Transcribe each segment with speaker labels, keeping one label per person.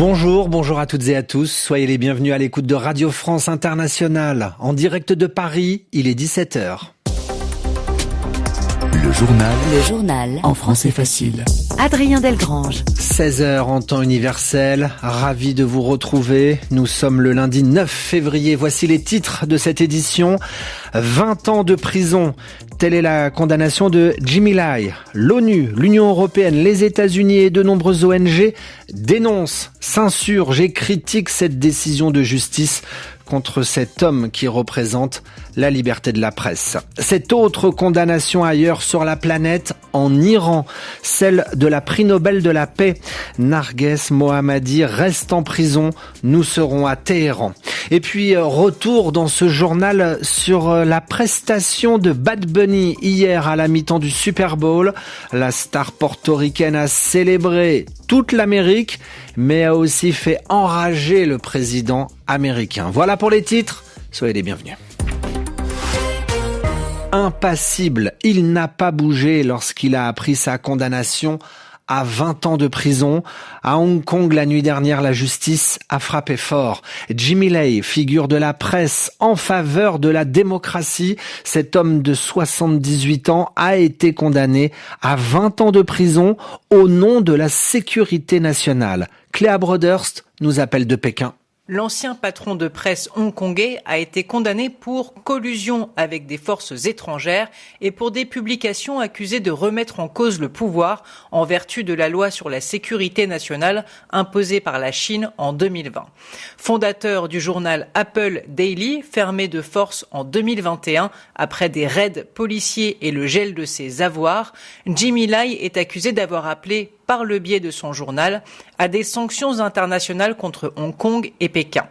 Speaker 1: Bonjour à toutes et à tous. Soyez les bienvenus à l'écoute de Radio France Internationale. En direct de Paris, il est 17h.
Speaker 2: Le journal en français facile.
Speaker 3: Adrien Delgrange.
Speaker 1: 16h en temps universel. Ravi de vous retrouver. Nous sommes le lundi 9 février. Voici les titres de cette édition. 20 ans de prison. Telle est la condamnation de Jimmy Lai. L'ONU, l'Union européenne, les États-Unis et de nombreuses ONG dénoncent, s'insurgent et critiquent cette décision de justice contre cet homme qui représente la liberté de la presse. Cette autre condamnation ailleurs sur la planète, en Iran, celle de la prix Nobel de la paix. Narges Mohammadi reste en prison. Nous serons à Téhéran. Et puis, retour dans ce journal sur la prestation de Bad Bunny hier à la mi-temps du Super Bowl. La star portoricaine a célébré toute l'Amérique, mais a aussi fait enrager le président américain. Voilà pour les titres. Soyez les bienvenus. Impassible, il n'a pas bougé lorsqu'il a appris sa condamnation à 20 ans de prison. À Hong Kong, la nuit dernière, la justice a frappé fort. Jimmy Lai, figure de la presse en faveur de la démocratie, cet homme de 78 ans a été condamné à 20 ans de prison au nom de la sécurité nationale. Cléa Broderst nous appelle de Pékin.
Speaker 4: L'ancien patron de presse hongkongais a été condamné pour collusion avec des forces étrangères et pour des publications accusées de remettre en cause le pouvoir en vertu de la loi sur la sécurité nationale imposée par la Chine en 2020. Fondateur du journal Apple Daily, fermé de force en 2021 après des raids policiers et le gel de ses avoirs, Jimmy Lai est accusé d'avoir appelé par le biais de son journal, à des sanctions internationales contre Hong Kong et Pékin.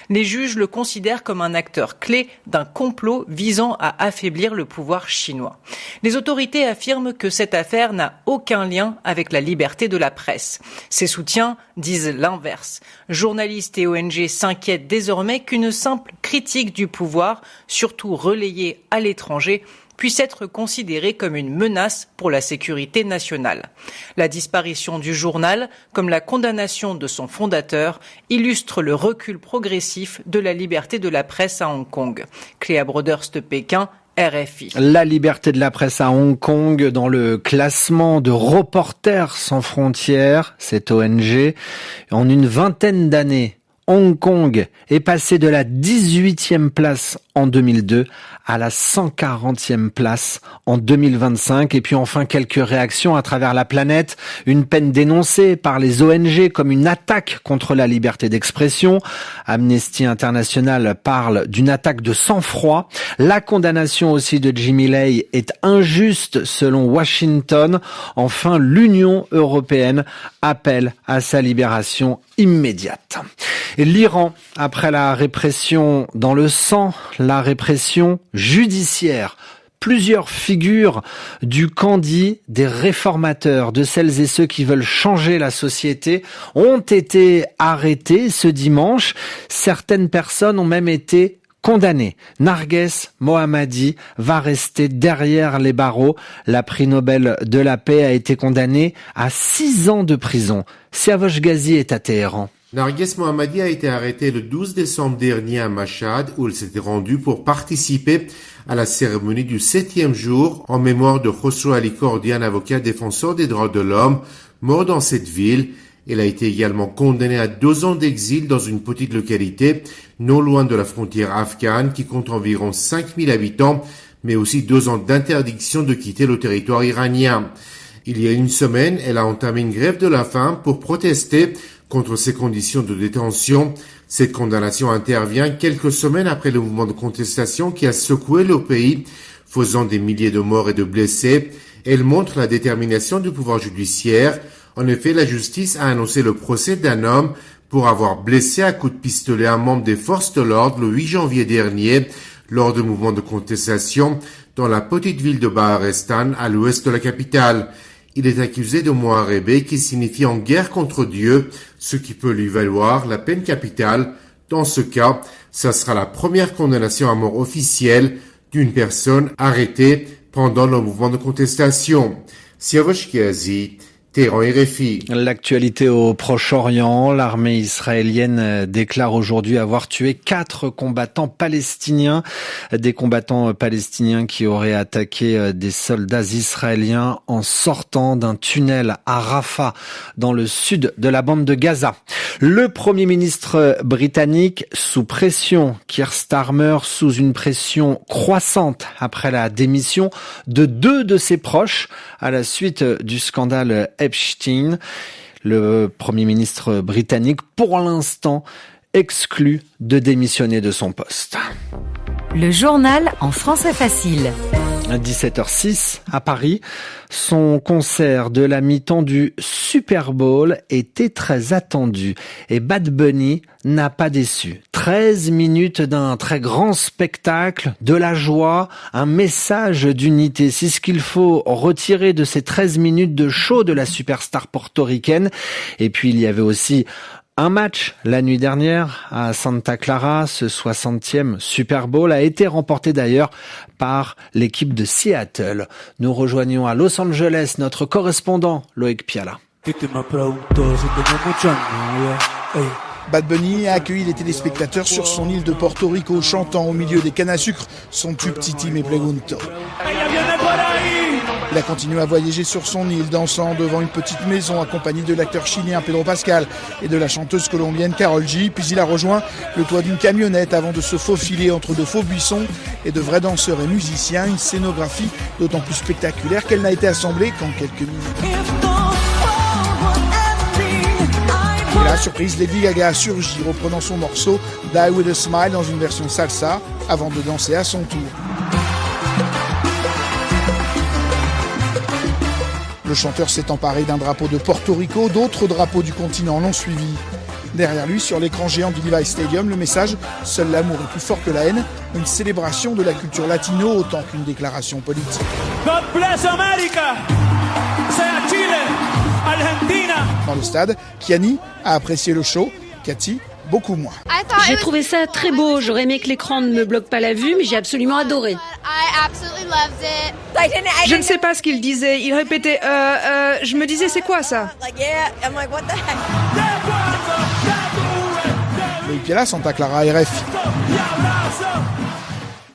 Speaker 4: Les juges le considèrent comme un acteur clé d'un complot visant à affaiblir le pouvoir chinois. Les autorités affirment que cette affaire n'a aucun lien avec la liberté de la presse. Ses soutiens disent l'inverse. Journalistes et ONG s'inquiètent désormais qu'une simple critique du pouvoir, surtout relayée à l'étranger, puisse être considérée comme une menace pour la sécurité nationale. La disparition du journal, comme la condamnation de son fondateur, illustre le recul progressif de la liberté de la presse à Hong Kong. Cléa Broderst, Pékin, RFI.
Speaker 1: La liberté de la presse à Hong Kong dans le classement de Reporters sans frontières, cette ONG, en une vingtaine d'années. Hong Kong est passé de la 18e place en 2002 à la 140e place en 2025. Et puis enfin, quelques réactions à travers la planète. Une peine dénoncée par les ONG comme une attaque contre la liberté d'expression. Amnesty International parle d'une attaque de sang-froid. La condamnation aussi de Jimmy Lai est injuste selon Washington. Enfin, l'Union européenne appelle à sa libération immédiate. Et l'Iran, après la répression dans le sang, la répression judiciaire. Plusieurs figures du camp dit des réformateurs, de celles et ceux qui veulent changer la société, ont été arrêtés ce dimanche. Certaines personnes ont même été condamnées. Narges Mohammadi va rester derrière les barreaux. La prix Nobel de la paix a été condamnée à 6 ans de prison. Siavosh Ghazi est à Téhéran.
Speaker 5: Narges Mohammadi a été arrêté le 12 décembre dernier à Mashhad, où il s'était rendu pour participer à la cérémonie du 7e jour en mémoire de Khosrow Ali Khordi, un avocat défenseur des droits de l'homme, mort dans cette ville. Il a été également condamné à 2 ans d'exil dans une petite localité non loin de la frontière afghane qui compte environ 5000 habitants, mais aussi 2 ans d'interdiction de quitter le territoire iranien. Il y a une semaine, elle a entamé une grève de la faim pour protester contre ces conditions de détention. Cette condamnation intervient quelques semaines après le mouvement de contestation qui a secoué le pays, faisant des milliers de morts et de blessés. Elle montre la détermination du pouvoir judiciaire. En effet, la justice a annoncé le procès d'un homme pour avoir blessé à coups de pistolet un membre des forces de l'ordre le 8 janvier dernier lors du mouvement de contestation dans la petite ville de Baharestan à l'ouest de la capitale. Il est accusé de muharebe qui signifie en guerre contre Dieu, ce qui peut lui valoir la peine capitale. Dans ce cas, ça sera la première condamnation à mort officielle d'une personne arrêtée pendant le mouvement de contestation. Siavosh Ghazi, Téhéran, RFI.
Speaker 1: L'actualité au Proche-Orient, l'armée israélienne déclare aujourd'hui avoir tué 4 combattants palestiniens, des combattants palestiniens qui auraient attaqué des soldats israéliens en sortant d'un tunnel à Rafah, dans le sud de la bande de Gaza. Le Premier ministre britannique sous pression, Keir Starmer sous une pression croissante après la démission de 2 de ses proches à la suite du scandale Epstein. Le Premier ministre britannique, pour l'instant, exclu de démissionner de son poste.
Speaker 2: Le journal en français facile.
Speaker 1: À 17h06 à Paris, son concert de la mi-temps du Super Bowl était très attendu et Bad Bunny n'a pas déçu. 13 minutes d'un très grand spectacle, de la joie, un message d'unité. C'est ce qu'il faut retirer de ces 13 minutes de show de la superstar portoricaine. Et puis il y avait aussi un match la nuit dernière à Santa Clara. Ce 60e Super Bowl a été remporté d'ailleurs par l'équipe de Seattle. Nous rejoignons à Los Angeles notre correspondant Loïc Piala.
Speaker 3: Bad Bunny a accueilli les téléspectateurs sur son île de Porto Rico, chantant au milieu des cannes à sucre son tube Titi Me Pregunto. Il a continué à voyager sur son île, dansant devant une petite maison accompagné de l'acteur chilien Pedro Pascal et de la chanteuse colombienne Karol G. Puis il a rejoint le toit d'une camionnette avant de se faufiler entre de faux buissons et de vrais danseurs et musiciens. Une scénographie d'autant plus spectaculaire qu'elle n'a été assemblée qu'en quelques minutes. Et la surprise, Lady Gaga a surgi, reprenant son morceau Die With A Smile dans une version salsa avant de danser à son tour. Le chanteur s'est emparé d'un drapeau de Porto Rico, d'autres drapeaux du continent l'ont suivi. Derrière lui, sur l'écran géant du Levi's Stadium, le message « Seul l'amour est plus fort que la haine », une célébration de la culture latino autant qu'une déclaration politique. God bless America! Sea Chile, Argentina! Dans le stade, Kiani a apprécié le show, Cathy beaucoup moins.
Speaker 6: J'ai trouvé ça très beau, j'aurais aimé que l'écran ne me bloque pas la vue, mais j'ai absolument adoré.
Speaker 7: Je ne sais pas ce qu'il disait, il répétait je me disais c'est quoi ça?
Speaker 3: Loïc Piala, Santa Clara, RFI.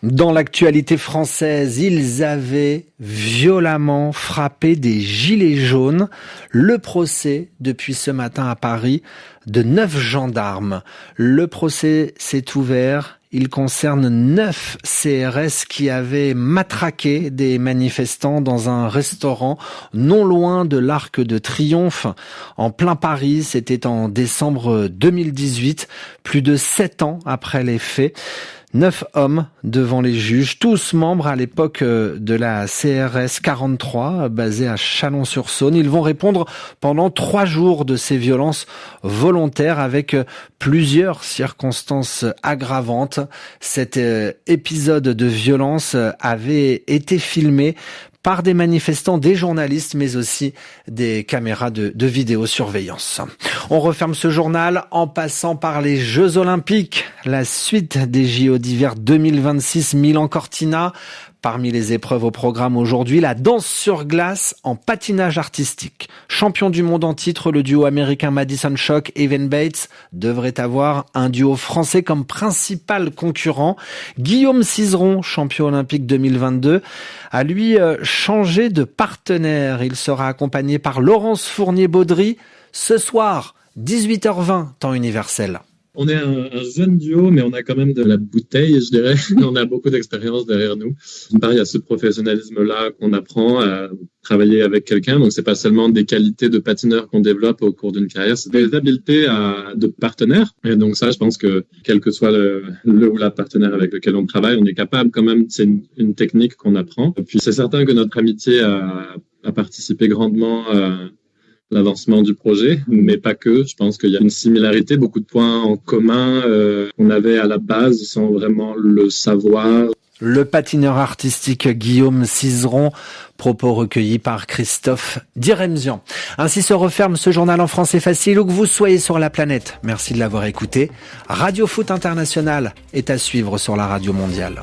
Speaker 1: Dans l'actualité française, ils avaient violemment frappé des gilets jaunes. Le procès, depuis ce matin à Paris, de 9 gendarmes. Le procès s'est ouvert. Il concerne 9 CRS qui avaient matraqué des manifestants dans un restaurant non loin de l'Arc de Triomphe. En plein Paris, c'était en décembre 2018, plus de 7 ans après les faits. 9 hommes devant les juges, tous membres à l'époque de la CRS 43, basée à Chalon-sur-Saône. Ils vont répondre pendant 3 jours de ces violences volontaires avec plusieurs circonstances aggravantes. Cet épisode de violence avait été filmé par des manifestants, des journalistes, mais aussi des caméras de vidéosurveillance. On referme ce journal en passant par les Jeux Olympiques. La suite des JO d'hiver 2026 Milan-Cortina. Parmi les épreuves au programme aujourd'hui, la danse sur glace en patinage artistique. Champion du monde en titre, le duo américain Madison Chock et Evan Bates devrait avoir un duo français comme principal concurrent. Guillaume Cizeron, champion olympique 2022, a lui changé de partenaire. Il sera accompagné par Laurence Fournier-Baudry ce soir, 18h20, temps universel.
Speaker 8: On est un jeune duo, mais on a quand même de la bouteille, je dirais. On a beaucoup d'expérience derrière nous. D'une part, il y a ce professionnalisme-là qu'on apprend à travailler avec quelqu'un. Donc, c'est pas seulement des qualités de patineur qu'on développe au cours d'une carrière, c'est des habiletés de partenaire. Et donc ça, je pense que quel que soit le ou la partenaire avec lequel on travaille, on est capable quand même, c'est une technique qu'on apprend. Et puis, c'est certain que notre amitié a participé grandement l'avancement du projet, mais pas que. Je pense qu'il y a une similarité, beaucoup de points en commun qu'on avait à la base sans vraiment le savoir.
Speaker 1: Le patineur artistique Guillaume Cizeron, propos recueillis par Christophe Diremzian. Ainsi se referme ce journal en français facile où que vous soyez sur la planète. Merci de l'avoir écouté. Radio Foot International est à suivre sur la radio mondiale.